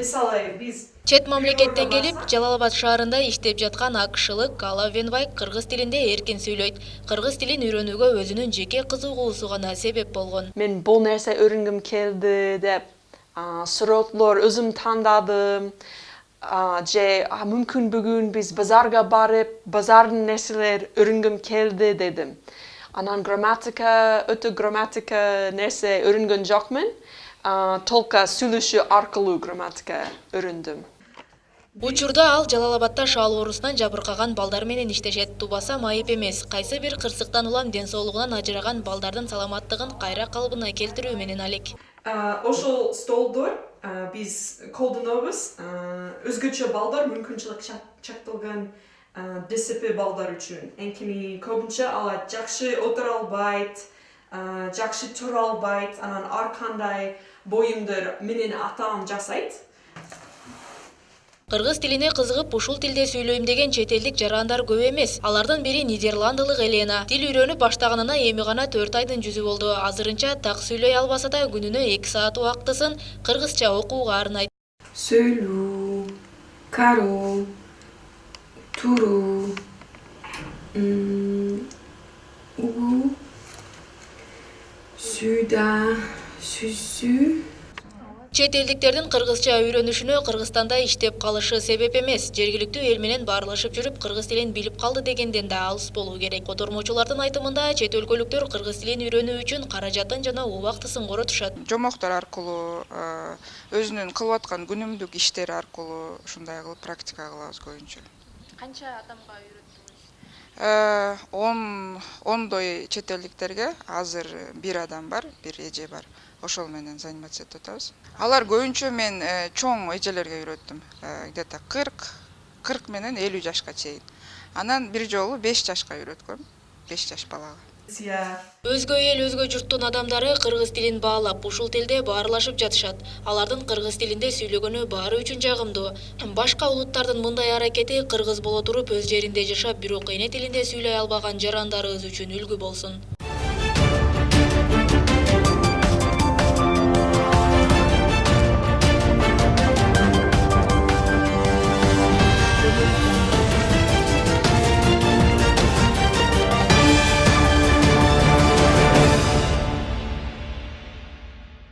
мисалы биз Чет мамлекеттен келип, Жалал-Абад шаарында иштеп жаткан акшылык Кала Венбайк кыргыз тилинде эркин сүйлөйт. Кыргыз тилин үйрөнүүгө өзүнүн жеке кызыгуусу гана себеп болгон. Мен бул нерсе өрүнгүм келди деп сурооттолор өзүм тандадым. Же мүмкүн бүгүн биз базарга барып, базардын нерселер өрүнгүм келди дедим. Анан өтө грамматика нерсе өрүнгөн жокмун. Толка сүйлөшүү аркылуу грамматика өрүндүм. Учурда ал Жалал-Абадта шаал оорусунан жабыркаган балдар менен иштешет. Тубаса майып эмес. Кайсы бир кырсыктан улам ден соолугунан ажыраган балдардын саламаттыгын кайра калыбына келтирүү менен алек. Ошол столдор биз колдонобуз. Өзгөчө балдар, мүмкүнчүлүк чектелген ДСП балдар үчүн. Энкини көбүнчө алар жакшы отура албайт, жакшы тура албайт, анан ар кандай боюмдур менен атаам жасайт. Кыргыз тилине кызыгып ушул тилде сүйлөйм деген чет элдик жарандар көп эмес. Алардын бири нидерландылык Елена. Тил үйрөнүп баштаганына эми гана 4 айдын жүзү болду. Азырынча так сүйлөй албаса да күнүнө 2 саат убактысын кыргызча окууга арнайт. Сөйлүү, кароо, туруу, угуу, сүйда, сүзүү. Чет элдиктердин кыргызча үйрөнүшүнө Кыргызстанда иштеп калышы себеп эмес. Жергиликтүү эл менен баарлашып жүрүп кыргыз тилин билип калды дегенден да алыс болуу керек. Котормочулардын айтымында чет өлкөлүктөр кыргыз тилин үйрөнүү үчүн каражатын жана убактысын коротушат. Жомоктор аркылуу, өзүнүн кылып аткан күнүмдүк иштери аркылуу ушундай кылып практика кылабыз көбүнчө. Канча адамга үйрөттүңүз? Ондой чет элдиктерге азыр бир адам бар, бир эже бар. Ошол менен заниматься этип атабыз. Алар көбүнчө мен чоң эжелерге үйрөттүм. Где-то 40 менен 50 жашка чейин. Анан бир жолу 5 жашка үйрөткөм. 5 жаш балага. Өзгө эл, өзгө журттун адамдары кыргыз тилин баалап, ушул тилде баарлашып жатышат. Алардын кыргыз тилинде сүйлөгөнү баары үчүн жагымдуу. Башка улуттардын мындай аракети кыргыз боло туруп өз жеринде жашап, бирок эне тилинде сүйлөй албаган жарандарыбыз үчүн үлгү болсун.